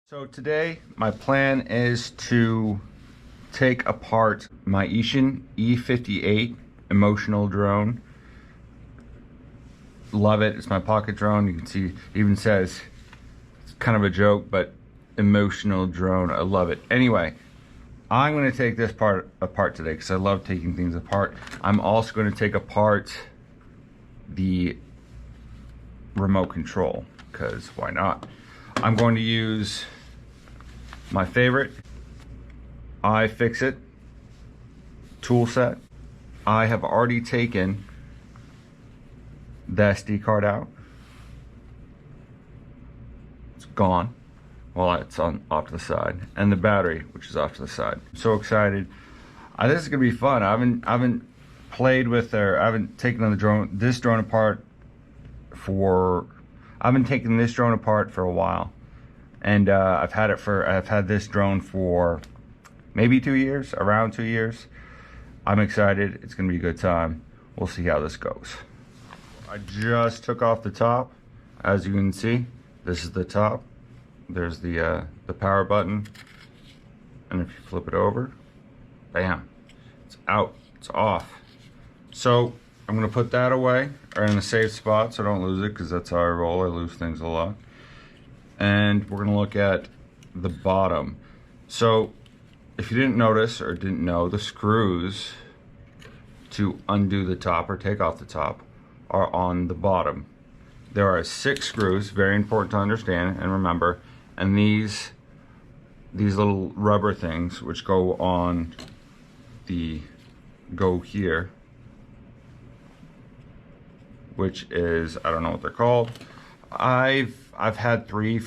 So today my plan is to take apart my Eachine E58 emotional drone. Love it. It's my pocket drone. You can see it even says it's kind of a joke, but emotional drone. I love it. Anyway, I'm going to take this part apart today because I love taking things apart. I'm also going to take apart the remote control because why not? I'm going to use my favorite IFIXIT Toolkit. I have already taken the SD card out. It's gone. Well, it's off to the side, and the battery, which is off to the side. I'm so excited! This is gonna be fun. I haven't played with I haven't taken this drone apart for. I've been taking this drone apart for a while. And I've had this drone for maybe 2 years, around 2 years. I'm excited. It's gonna be a good time. We'll see how this goes. I just took off the top. As you can see, this is the top. There's the power button. And if you flip it over, bam, it's out, it's off. So I'm gonna put that away or in a safe spot so I don't lose it, because that's how I roll. I lose things a lot. And we're gonna look at the bottom. So if you didn't notice or didn't know, the screws to undo the top or take off the top are on the bottom. There are 6 screws, very important to understand and remember, and these little rubber things which go here, which is, I don't know what they're called. I've had 3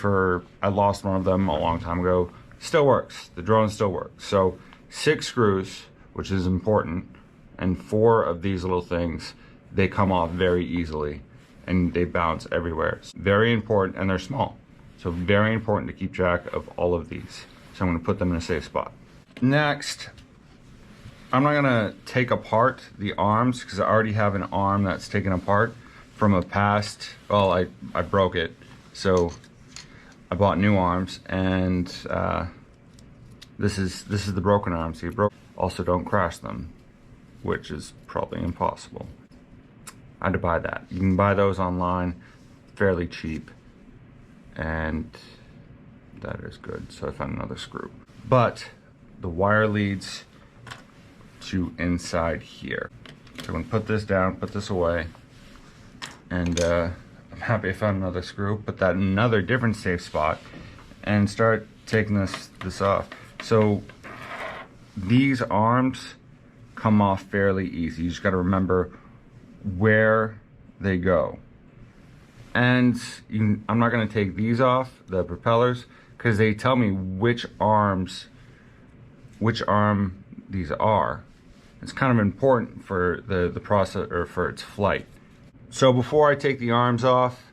I lost one of them a long time ago. Still works. The drone still works. So 6 screws, which is important, and 4 of these little things, they come off very easily and they bounce everywhere. It's very important, and they're small. So very important to keep track of all of these. So I'm gonna put them in a safe spot. Next, I'm not gonna take apart the arms because I already have an arm that's taken apart from a past, well, I broke it. So I bought new arms, and this is the broken arm. So you broke. Also, don't crash them, which is probably impossible. I had to buy that. You can buy those online, fairly cheap, and that is good. So I found another screw, but the wire leads to inside here. So I'm gonna put this down, put this away, and I'm happy I found another screw, put that in another different safe spot, and start taking this off. So these arms come off fairly easy. You just got to remember where they go. And I'm not going to take these off, the propellers, because they tell me which arm these are. It's kind of important for the process, or for its flight. So before I take the arms off,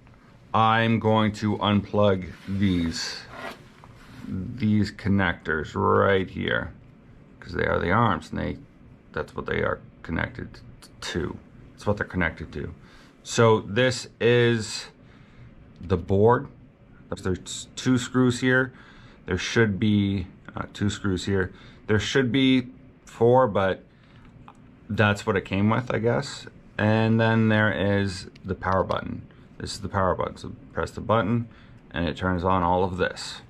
I'm going to unplug these connectors right here, because they are the arms, and that's what they are connected to. That's what they're connected to. So this is the board. There's 2 screws here. There should be 2 screws here. There should be 4, but that's what it came with, I guess. And then there is the power button. This is the power button. So press the button and it turns on all of this.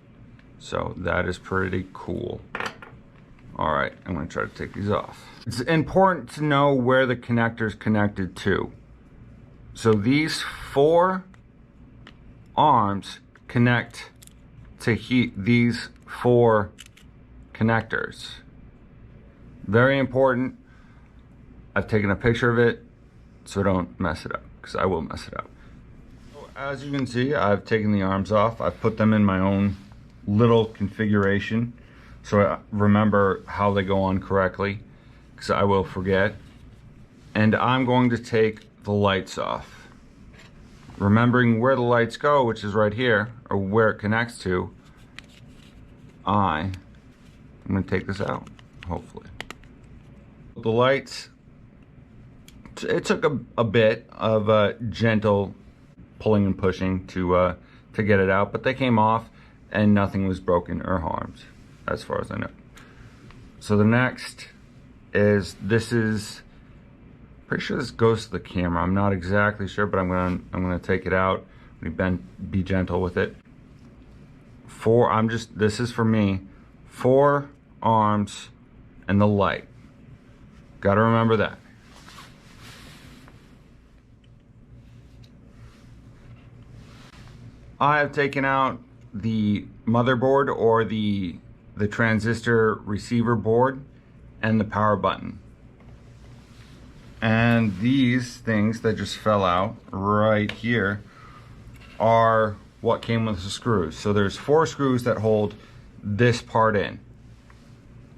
So that is pretty cool. All right, I'm gonna try to take these off. It's important to know where the connector's connected to. So these 4 arms connect to these 4 connectors. Very important. I've taken a picture of it, so don't mess it up, because I will mess it up. So as you can see, I've taken the arms off. I've put them in my own little configuration, so I remember how they go on correctly, because I will forget. And I'm going to take the lights off. Remembering where the lights go, which is right here, or where it connects to, I'm going to take this out, hopefully. The lights, it took a bit of gentle pulling and pushing to get it out, but they came off, and nothing was broken or harmed, as far as I know. So the next is, this is, pretty sure this goes to the camera. I'm not exactly sure, but I'm gonna take it out. Be gentle with it. This is for me, 4 arms and the light. Gotta remember that. I have taken out the motherboard, or the transistor receiver board, and the power button. And these things that just fell out right here are what came with the screws. So there's 4 screws that hold this part in.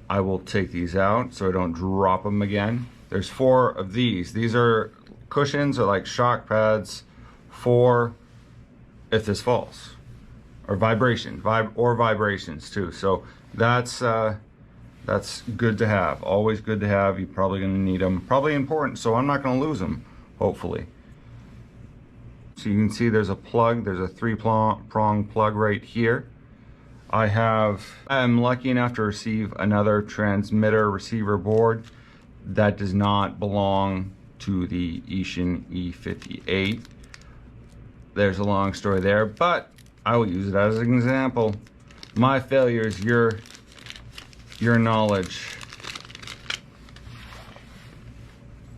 I will take these out so I don't drop them again. There's 4 of these. These are cushions, or like shock pads for if this falls, or vibrations too. So that's good to have. Always good to have. You're probably going to need them. Probably important, so I'm not going to lose them, hopefully. So you can see there's a plug. There's a 3-prong plug right here. I'm lucky enough to receive another transmitter receiver board that does not belong to the Eachine E58. There's a long story there, but I will use it as an example. My failures, your knowledge.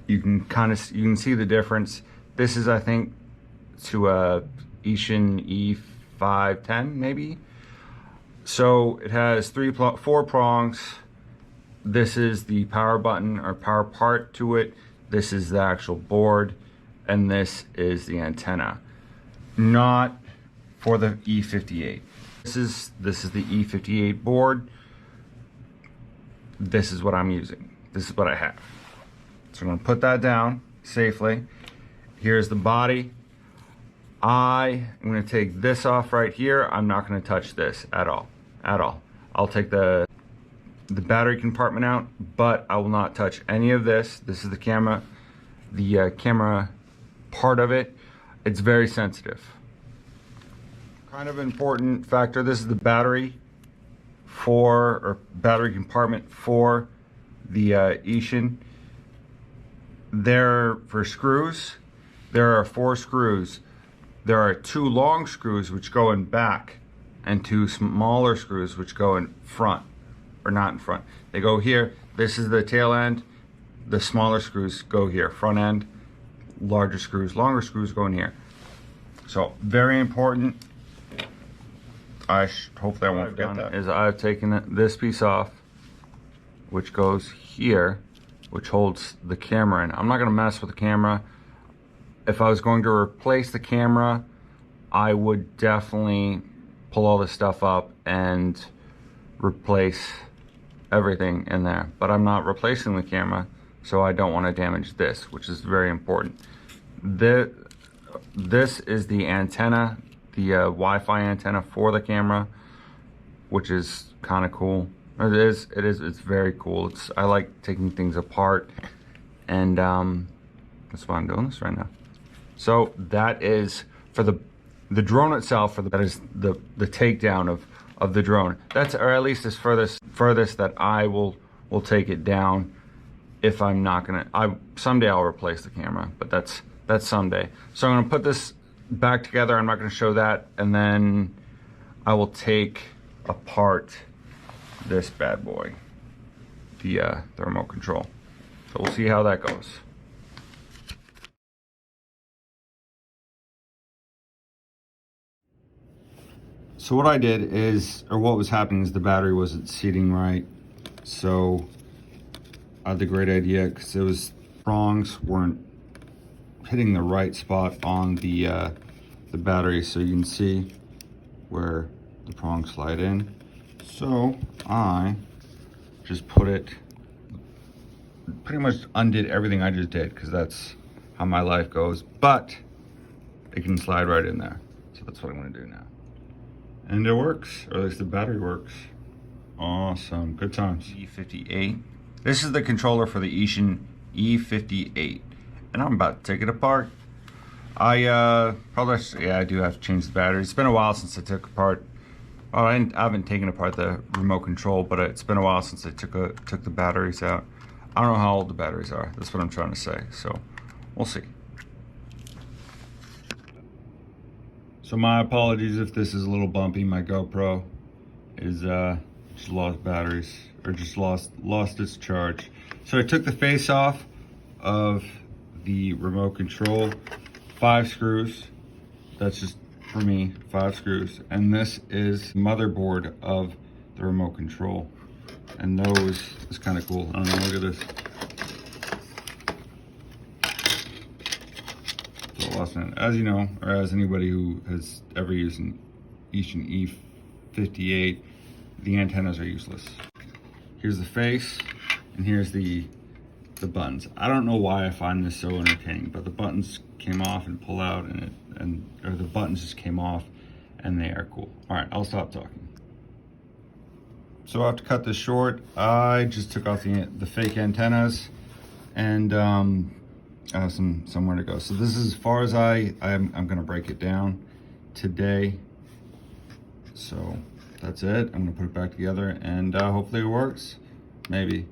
You can see the difference. This is, I think, to a Eachine E510 maybe. So it has 4 prongs. This is the power button, or power part to it. This is the actual board, and this is the antenna. Not for the E58. This is the E58 board. This is what I'm using. This is what I have. So I'm going to put that down safely. Here's the body. I am going to take this off right here. I'm not going to touch this at all. I'll take the battery compartment out, but I will not touch any of this. This is the camera part of it. It's very sensitive. Kind of important factor, this is the battery battery compartment for the Eachine. For screws, there are 4 screws. There are 2 long screws which go in back, and 2 smaller screws which go in front, or not in front. They go here. This is the tail end. The smaller screws go here, front end. Longer screws go in here. So very important. Hopefully I won't forget that. Is I've taken this piece off, which goes here, which holds the camera in. I'm not going to mess with the camera. If I was going to replace the camera, I would definitely pull all this stuff up and replace everything in there. But I'm not replacing the camera, so I don't want to damage this, which is very important. This is the antenna, the Wi-Fi antenna for the camera, which is kind of cool. It's very cool. I like taking things apart, and that's why I'm doing this right now. So that is for the drone itself. That is the takedown of the drone. That's, or at least as furthest that I will take it down. If I'm not gonna, someday I'll replace the camera, but that's someday. So I'm gonna put this back together. I'm not gonna show that, and then I will take apart this bad boy, the remote control. So we'll see how that goes. So what I did is, or what was happening is, the battery wasn't seating right. So I had the great idea, because prongs weren't hitting the right spot on the battery, so you can see where the prongs slide in. So I just pretty much undid everything I just did, because that's how my life goes, but it can slide right in there. So that's what I'm going to do now. And it works, or at least the battery works. Awesome, good times. E58. This is the controller for the Eachine E58, and I'm about to take it apart. I do have to change the battery. It's been a while since I took apart Oh, I haven't taken apart the remote control, but it's been a while since I took the batteries out. I don't know how old the batteries are. That's what I'm trying to say. So we'll see. So my apologies if this is a little bumpy. My GoPro is just lost batteries, or just lost its charge. So I took the face off of the remote control, 5 screws. That's just for me, 5 screws. And this is the motherboard of the remote control. And those is kind of cool. I don't know, look at this. So lost it. As you know, or as anybody who has ever used an Eachine E58, the antennas are useless. Here's the face, and here's the buttons. I don't know why I find this so entertaining, but the buttons came off and pull out, or the buttons just came off, and they are cool. All right, I'll stop talking. So I have to cut this short. I just took off the fake antennas, and I have somewhere to go. So this is as far as I'm gonna break it down today. So that's it. I'm gonna put it back together, and hopefully it works. Maybe.